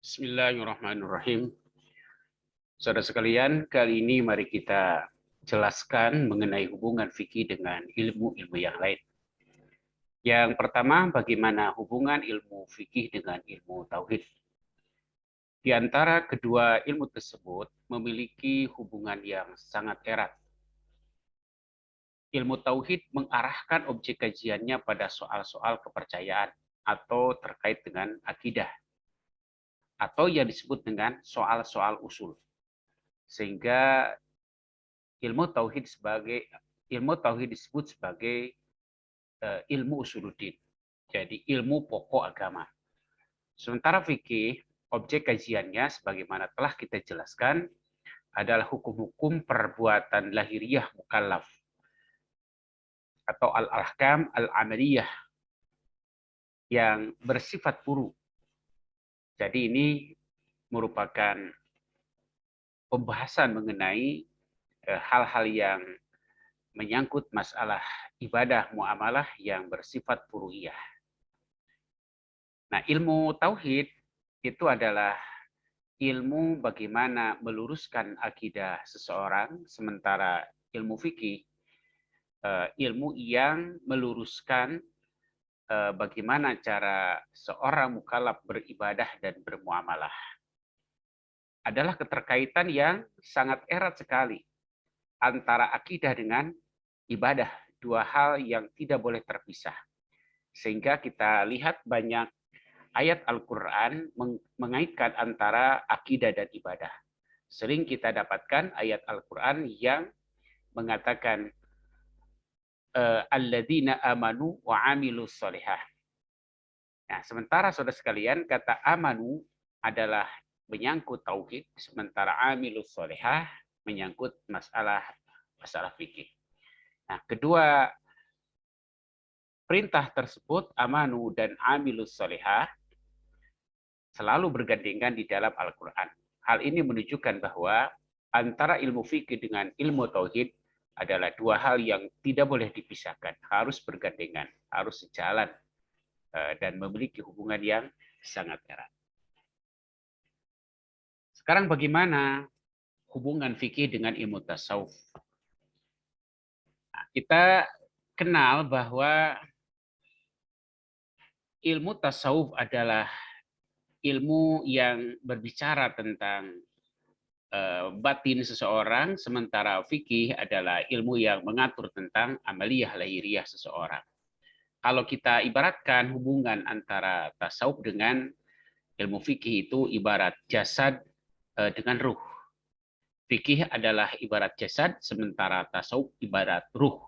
Bismillahirrahmanirrahim. Saudara sekalian, kali ini mari kita jelaskan mengenai hubungan fikih dengan ilmu-ilmu yang lain. Yang pertama, bagaimana hubungan ilmu fikih dengan ilmu tauhid. Di antara kedua ilmu tersebut memiliki hubungan yang sangat erat. Ilmu tauhid mengarahkan objek kajiannya pada soal-soal kepercayaan atau terkait dengan akidah, atau yang disebut dengan soal-soal usul. Sehingga ilmu tauhid disebut sebagai ilmu usuluddin. Jadi ilmu pokok agama. Sementara fikih, objek kajiannya sebagaimana telah kita jelaskan adalah hukum-hukum perbuatan lahiriah mukallaf atau al-ahkam al-amaliyah yang bersifat furu. Jadi ini merupakan pembahasan mengenai hal-hal yang menyangkut masalah ibadah muamalah yang bersifat furu'iyah. Nah, ilmu tauhid itu adalah ilmu bagaimana meluruskan akidah seseorang, sementara ilmu fikih ilmu yang meluruskan bagaimana cara seorang mukallaf beribadah dan bermuamalah. Adalah keterkaitan yang sangat erat sekali antara akidah dengan ibadah, dua hal yang tidak boleh terpisah. Sehingga kita lihat banyak ayat Al-Quran mengaitkan antara akidah dan ibadah. Sering kita dapatkan ayat Al-Quran yang mengatakan alladzina amanu wa amilus solihah. Nah, sementara saudara sekalian, kata amanu adalah menyangkut tauhid, sementara amilus solihah menyangkut masalah fikih. Nah, kedua perintah tersebut, amanu dan amilus solihah, selalu bergandengan di dalam Al-Quran. Hal ini menunjukkan bahwa antara ilmu fikih dengan ilmu tauhid adalah dua hal yang tidak boleh dipisahkan, harus bergandengan, harus sejalan, dan memiliki hubungan yang sangat erat. Sekarang bagaimana hubungan fikih dengan ilmu tasawuf? Nah, kita kenal bahwa ilmu tasawuf adalah ilmu yang berbicara tentang batin seseorang, sementara fikih adalah ilmu yang mengatur tentang amaliyah lahiriah seseorang. Kalau kita ibaratkan hubungan antara tasawuf dengan ilmu fikih itu ibarat jasad dengan ruh. Fikih adalah ibarat jasad, sementara tasawuf ibarat ruh.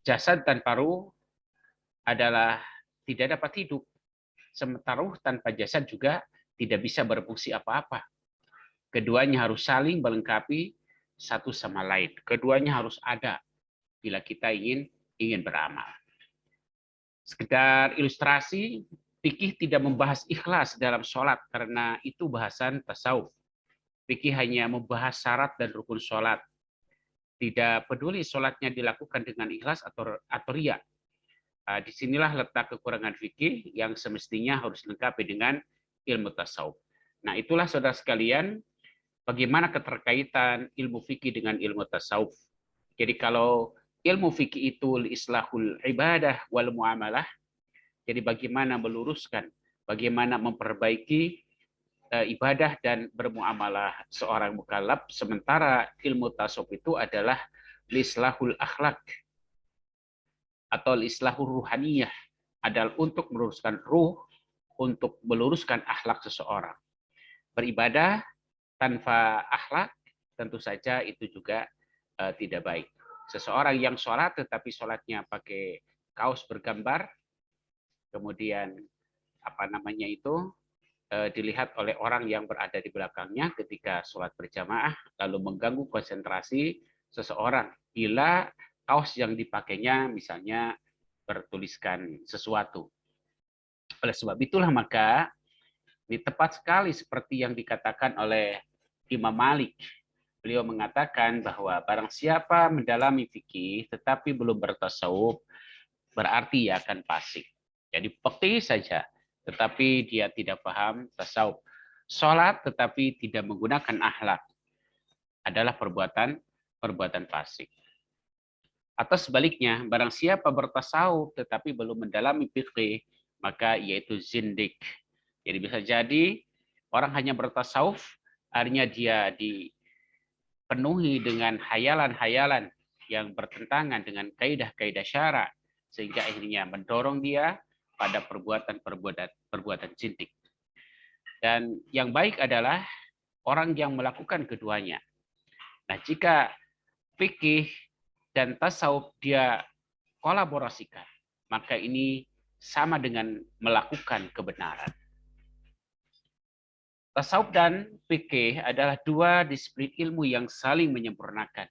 Jasad tanpa ruh adalah tidak dapat hidup. Sementara ruh tanpa jasad juga tidak bisa berfungsi apa-apa. Keduanya harus saling melengkapi satu sama lain. Keduanya harus ada bila kita ingin beramal. Sekedar ilustrasi, fikih tidak membahas ikhlas dalam sholat karena itu bahasan tasawuf. Fikih hanya membahas syarat dan rukun sholat. Tidak peduli sholatnya dilakukan dengan ikhlas atau riya. Disinilah letak kekurangan fikih yang semestinya harus dilengkapi dengan ilmu tasawuf. Nah, itulah saudara sekalian, bagaimana keterkaitan ilmu fikih dengan ilmu tasawuf. Jadi kalau ilmu fikih itu islahul ibadah wal muamalah, jadi bagaimana meluruskan, bagaimana memperbaiki ibadah dan bermuamalah seorang mukallaf, sementara ilmu tasawuf itu adalah lislahul akhlak atau lislahul ruhaniyah, adalah untuk meluruskan ruh, untuk meluruskan akhlak seseorang. Beribadah tanpa akhlak tentu saja itu juga tidak baik. Seseorang yang sholat tetapi sholatnya pakai kaos bergambar, kemudian dilihat oleh orang yang berada di belakangnya ketika sholat berjamaah, lalu mengganggu konsentrasi seseorang bila kaos yang dipakainya misalnya bertuliskan sesuatu. Oleh sebab itulah maka ini tepat sekali seperti yang dikatakan oleh Imam Malik. Beliau mengatakan bahwa barang siapa mendalami fikih tetapi belum bertasawuf, berarti ia akan fasik. Jadi fikih saja, tetapi dia tidak paham tasawuf. Sholat tetapi tidak menggunakan akhlak adalah perbuatan fasik. Atau sebaliknya, barang siapa bertasawuf tetapi belum mendalami fikih, maka yaitu zindik. Jadi bisa jadi orang hanya bertasawuf, akhirnya dia dipenuhi dengan hayalan-hayalan yang bertentangan dengan kaidah-kaidah syara, sehingga akhirnya mendorong dia pada perbuatan zindik. Dan yang baik adalah orang yang melakukan keduanya. Nah, jika fikih dan tasawuf dia kolaborasikan, maka ini sama dengan melakukan kebenaran. Tasawuf dan fikih adalah dua disiplin ilmu yang saling menyempurnakan.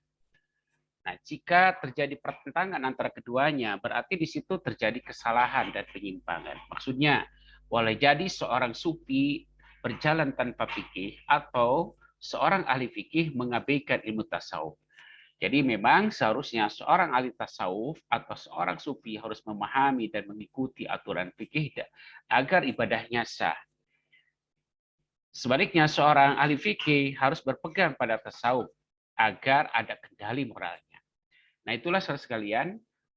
Nah, jika terjadi pertentangan antara keduanya, berarti di situ terjadi kesalahan dan penyimpangan. Maksudnya, boleh jadi seorang sufi berjalan tanpa fikih atau seorang ahli fikih mengabaikan ilmu tasawuf. Jadi memang seharusnya seorang ahli tasawuf atau seorang sufi harus memahami dan mengikuti aturan fikih agar ibadahnya sah. Sebaliknya seorang ahli fikih harus berpegang pada tasawuf agar ada kendali moralnya. Nah, itulah saudara sekalian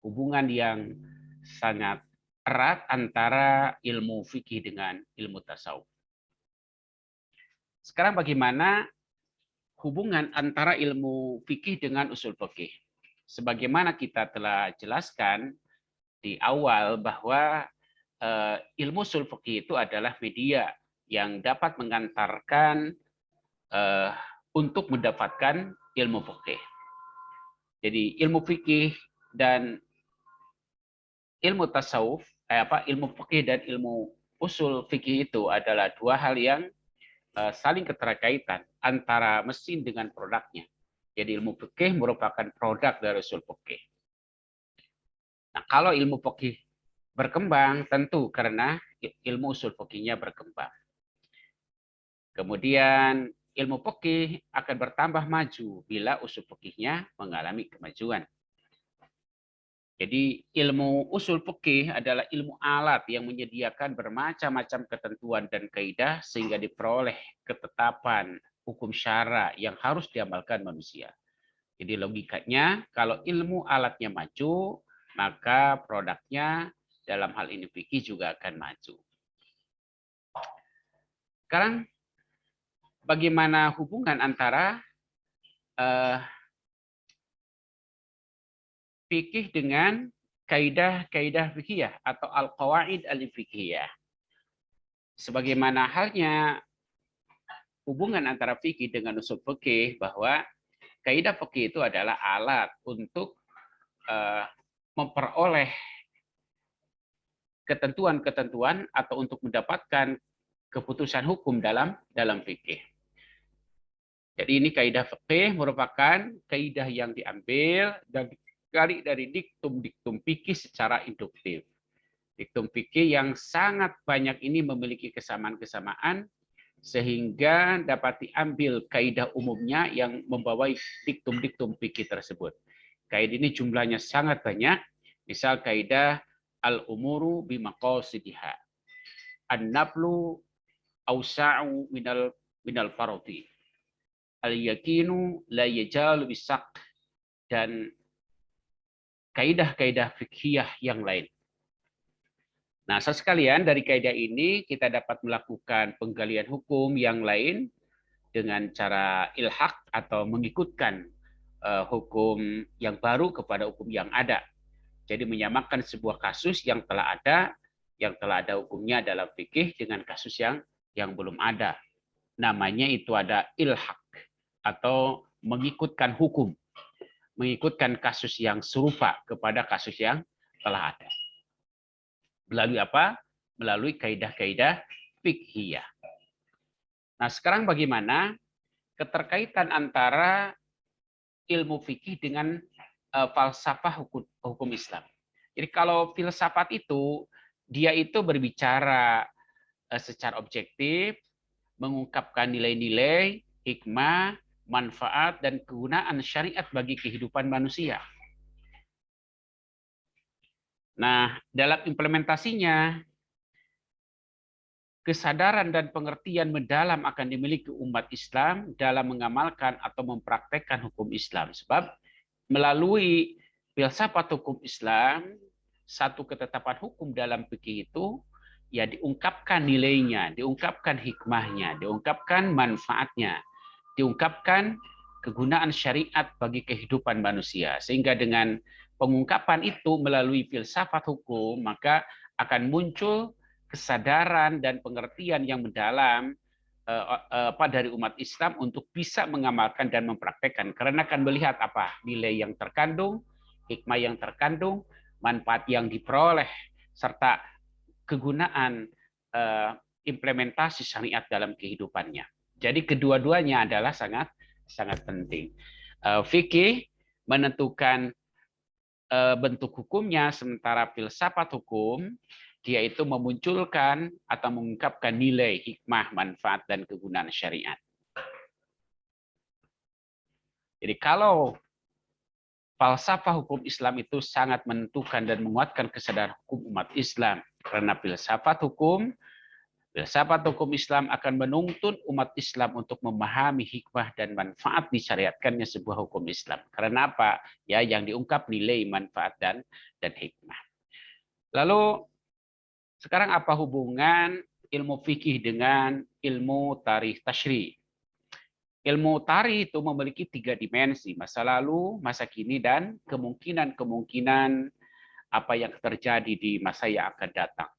hubungan yang sangat erat antara ilmu fikih dengan ilmu tasawuf. Sekarang bagaimana hubungan antara ilmu fikih dengan usul fikih? Sebagaimana kita telah jelaskan di awal bahwa ilmu usul fikih itu adalah media yang dapat mengantarkan untuk mendapatkan ilmu fikih. Jadi ilmu fikih dan ilmu tasawuf, ilmu fikih dan ilmu usul fikih itu adalah dua hal yang saling keterkaitan antara mesin dengan produknya. Jadi ilmu fikih merupakan produk dari usul fikih. Nah, kalau ilmu fikih berkembang tentu karena ilmu usul fikihnya berkembang. Kemudian ilmu fikih akan bertambah maju bila usul fikihnya mengalami kemajuan. Jadi ilmu usul fikih adalah ilmu alat yang menyediakan bermacam-macam ketentuan dan kaidah sehingga diperoleh ketetapan hukum syara yang harus diamalkan manusia. Jadi logikanya kalau ilmu alatnya maju, maka produknya dalam hal ini fikih juga akan maju. Sekarang bagaimana hubungan antara fikih dengan kaidah-kaidah fikih atau al-qawaid al-fiqhiyah. Sebagaimana halnya hubungan antara fikih dengan usul fikih bahwa kaidah fikih itu adalah alat untuk memperoleh ketentuan-ketentuan atau untuk mendapatkan keputusan hukum dalam fikih. Jadi ini kaidah fikih merupakan kaidah yang diambil dari diktum-diktum fikih secara induktif. Diktum fikih yang sangat banyak ini memiliki kesamaan-kesamaan sehingga dapat diambil kaidah umumnya yang membawai diktum-diktum fikih tersebut. Kaidah ini jumlahnya sangat banyak. Misal kaidah al-umuru bimaqasidiha. An-naflu awsa'u minal fardi. Al-yakinu la yajalu bisak, dan kaidah-kaidah fikhiyah yang lain. Nah, sekalian dari kaidah ini kita dapat melakukan penggalian hukum yang lain dengan cara ilhaq atau mengikutkan hukum yang baru kepada hukum yang ada. Jadi menyamakan sebuah kasus yang telah ada hukumnya dalam fikih dengan kasus yang belum ada. Namanya itu ada ilhaq atau mengikutkan hukum, mengikutkan kasus yang serupa kepada kasus yang telah ada. Melalui apa? Melalui kaidah-kaidah fikhiyah. Nah, sekarang bagaimana keterkaitan antara ilmu fikih dengan falsafah hukum Islam? Jadi kalau filsafat itu, dia itu berbicara secara objektif, mengungkapkan nilai-nilai, hikmah, manfaat, dan kegunaan syariat bagi kehidupan manusia. Nah, dalam implementasinya, kesadaran dan pengertian mendalam akan dimiliki umat Islam dalam mengamalkan atau mempraktekkan hukum Islam. Sebab melalui filsafat hukum Islam, satu ketetapan hukum dalam fikih itu ya diungkapkan nilainya, diungkapkan hikmahnya, diungkapkan manfaatnya, diungkapkan kegunaan syariat bagi kehidupan manusia. Sehingga dengan pengungkapan itu melalui filsafat hukum, maka akan muncul kesadaran dan pengertian yang mendalam dari umat Islam untuk bisa mengamalkan dan mempraktekkan, karena akan melihat apa nilai yang terkandung, hikmah yang terkandung, manfaat yang diperoleh, serta kegunaan implementasi syariat dalam kehidupannya. Jadi kedua-duanya adalah sangat sangat penting. Fikih menentukan bentuk hukumnya, sementara filsafat hukum dia itu memunculkan atau mengungkapkan nilai, hikmah, manfaat, dan kegunaan syariat. Jadi kalau falsafah hukum Islam itu sangat menentukan dan menguatkan kesadaran hukum umat Islam, karena filsafat hukum Islam akan menuntun umat Islam untuk memahami hikmah dan manfaat disyariatkannya sebuah hukum Islam. Karena apa? Ya, yang diungkap nilai, manfaat, dan hikmah. Lalu sekarang apa hubungan ilmu fikih dengan ilmu tarikh tasyri'? Ilmu tarikh itu memiliki 3 dimensi, masa lalu, masa kini, dan kemungkinan-kemungkinan apa yang terjadi di masa yang akan datang.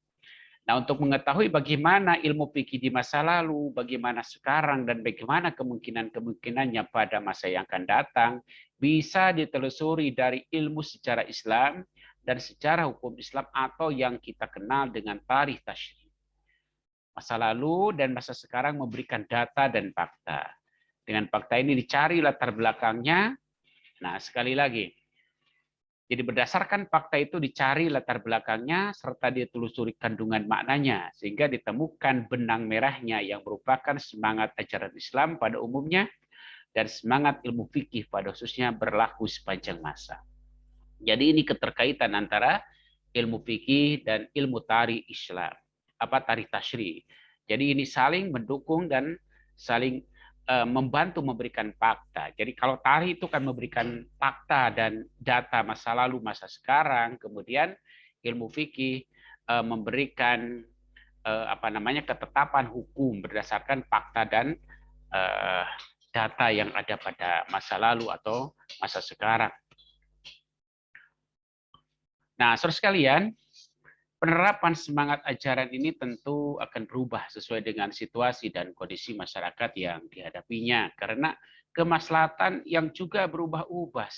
Nah, untuk mengetahui bagaimana ilmu fikih di masa lalu, bagaimana sekarang, dan bagaimana kemungkinan-kemungkinannya pada masa yang akan datang, bisa ditelusuri dari ilmu sejarah Islam dan sejarah hukum Islam atau yang kita kenal dengan tarikh tasyri'. Masa lalu dan masa sekarang memberikan data dan fakta. Dengan fakta ini dicari latar belakangnya. Nah, sekali lagi, jadi berdasarkan fakta itu dicari latar belakangnya serta ditelusuri kandungan maknanya sehingga ditemukan benang merahnya yang merupakan semangat ajaran Islam pada umumnya dan semangat ilmu fikih pada khususnya berlaku sepanjang masa. Jadi ini keterkaitan antara ilmu fikih dan ilmu tarikh Islam, tarikh tasyri'. Jadi ini saling mendukung dan saling membantu memberikan fakta. Jadi kalau tarikh itu kan memberikan fakta dan data masa lalu, masa sekarang, kemudian ilmu fikih memberikan ketetapan hukum berdasarkan fakta dan data yang ada pada masa lalu atau masa sekarang. Nah, saudara sekalian, penerapan semangat ajaran ini tentu akan berubah sesuai dengan situasi dan kondisi masyarakat yang dihadapinya. Karena kemaslahatan yang juga berubah-ubah.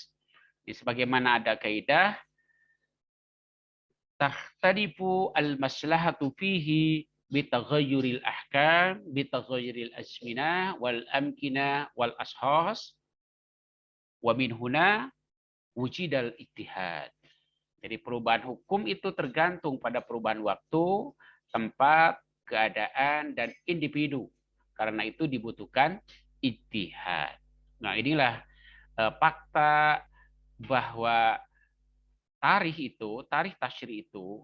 Sebagaimana ada kaidah, tahtalifu al-maslahatu fihi bitaghayyuril ahkam, bitaghayyuril azminah, wal amkinah, wal ashas, wa min huna wujidal ittihad. Jadi perubahan hukum itu tergantung pada perubahan waktu, tempat, keadaan, dan individu. Karena itu dibutuhkan ijtihad. Nah, inilah fakta bahwa tarikh tasyri' itu,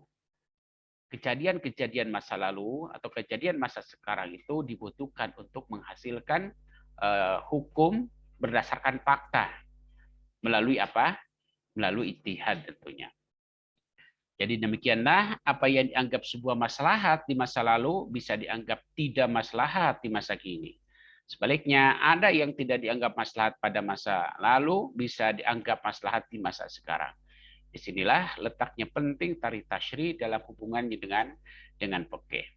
kejadian-kejadian masa lalu atau kejadian masa sekarang itu dibutuhkan untuk menghasilkan hukum berdasarkan fakta. Melalui apa? Melalui ijtihad tentunya. Jadi demikianlah apa yang dianggap sebuah maslahat di masa lalu bisa dianggap tidak maslahat di masa kini. Sebaliknya, ada yang tidak dianggap maslahat pada masa lalu bisa dianggap maslahat di masa sekarang. Disinilah letaknya penting tarikh tasyri' dalam hubungannya dengan fikih.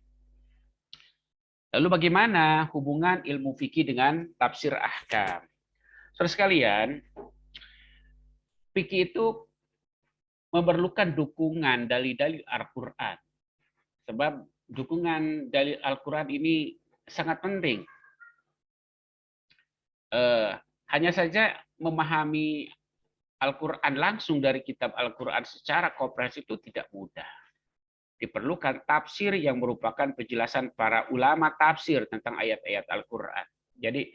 Lalu bagaimana hubungan ilmu fikih dengan tafsir ahkam? Saudara sekalian, fikih itu memerlukan dukungan dalil-dalil Al-Quran. Sebab dukungan dalil Al-Quran ini sangat penting. Hanya saja memahami Al-Quran langsung dari kitab Al-Quran secara komprehensif itu tidak mudah. Diperlukan tafsir yang merupakan penjelasan para ulama tafsir tentang ayat-ayat Al-Quran. Jadi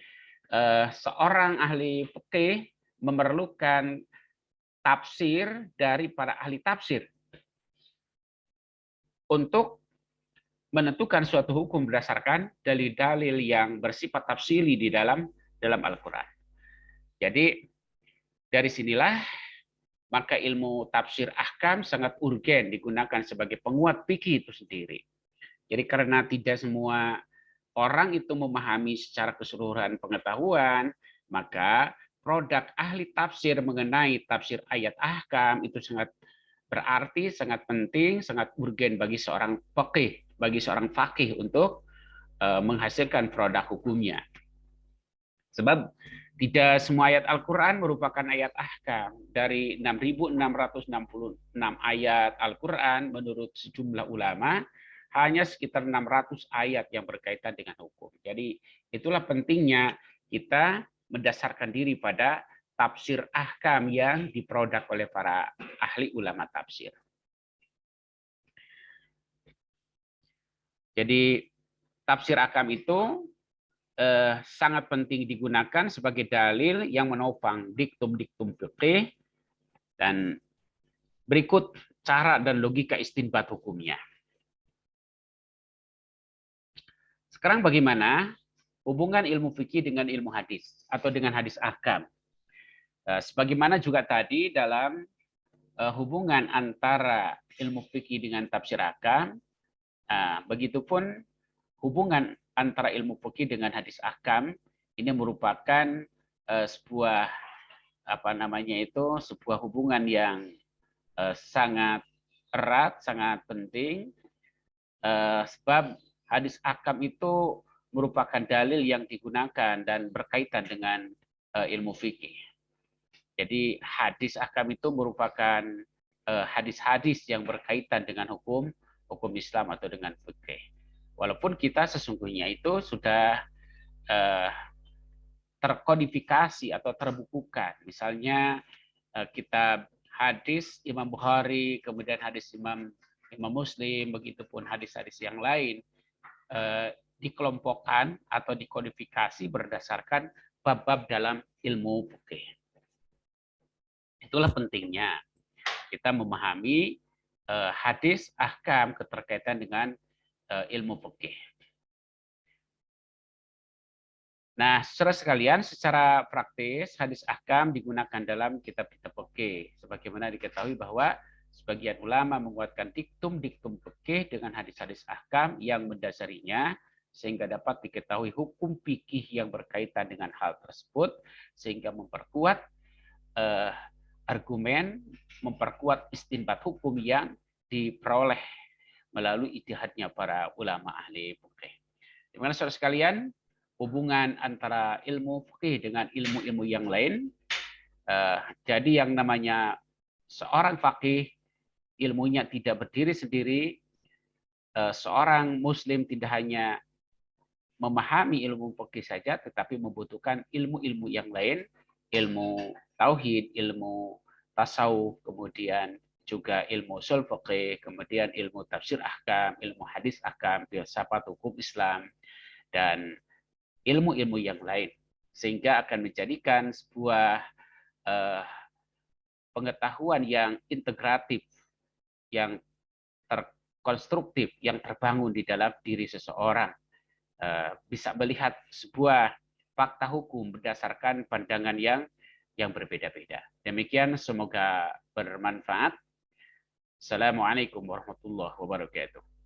seorang ahli fikih memerlukan tafsir dari para ahli tafsir untuk menentukan suatu hukum berdasarkan dalil-dalil yang bersifat tafsili di dalam Al-Quran. Jadi dari sinilah maka ilmu tafsir ahkam sangat urgen digunakan sebagai penguat fikih itu sendiri. Jadi karena tidak semua orang itu memahami secara keseluruhan pengetahuan, maka produk ahli tafsir mengenai tafsir ayat ahkam itu sangat berarti, sangat penting, sangat urgen bagi seorang faqih, bagi seorang fakih untuk menghasilkan produk hukumnya. Sebab tidak semua ayat Al-Quran merupakan ayat ahkam. Dari 6.666 ayat Al-Quran menurut sejumlah ulama, hanya sekitar 600 ayat yang berkaitan dengan hukum. Jadi itulah pentingnya kita mendasarkan diri pada tafsir ahkam yang diproduk oleh para ahli ulama tafsir. Jadi tafsir ahkam itu sangat penting digunakan sebagai dalil yang menopang diktum-diktum fikih, dan berikut cara dan logika istinbat hukumnya. Sekarang bagaimana hubungan ilmu fikih dengan ilmu hadis atau dengan hadis ahkam? Sebagaimana juga tadi dalam hubungan antara ilmu fikih dengan tafsir ahkam, begitupun hubungan antara ilmu fikih dengan hadis ahkam ini merupakan sebuah sebuah hubungan yang sangat erat, sangat penting, sebab hadis ahkam itu merupakan dalil yang digunakan dan berkaitan dengan ilmu fikih. Jadi hadis ahkam itu merupakan hadis-hadis yang berkaitan dengan hukum Islam atau dengan fikih. Walaupun kita sesungguhnya itu sudah terkodifikasi atau terbukukan. Misalnya kitab hadis Imam Bukhari, kemudian hadis Imam Muslim, begitupun hadis-hadis yang lain dikelompokkan atau dikodifikasi berdasarkan bab-bab dalam ilmu fikih. Itulah pentingnya kita memahami hadis ahkam keterkaitan dengan ilmu fikih. Nah, saudara sekalian, secara praktis hadis ahkam digunakan dalam kitab-kitab fikih. Sebagaimana diketahui bahwa sebagian ulama menguatkan diktum-diktum fikih dengan hadis-hadis ahkam yang mendasarinya, sehingga dapat diketahui hukum fikih yang berkaitan dengan hal tersebut, sehingga memperkuat argumen, memperkuat istinbat hukum yang diperoleh melalui ijtihadnya para ulama ahli fikih. Di mana saudara sekalian, hubungan antara ilmu fikih dengan ilmu-ilmu yang lain. Jadi yang namanya seorang fakih, ilmunya tidak berdiri sendiri. Seorang muslim tidak hanya memahami ilmu fikih saja, tetapi membutuhkan ilmu-ilmu yang lain, ilmu tauhid, ilmu tasawuf, kemudian juga ilmu ushul fikih, kemudian ilmu tafsir ahkam, ilmu hadis ahkam, filsafat hukum Islam, dan ilmu-ilmu yang lain, sehingga akan menjadikan sebuah pengetahuan yang integratif, yang terkonstruktif, yang terbangun di dalam diri seseorang, bisa melihat sebuah fakta hukum berdasarkan pandangan yang berbeda-beda. Demikian, semoga bermanfaat. Assalamualaikum warahmatullahi wabarakatuh.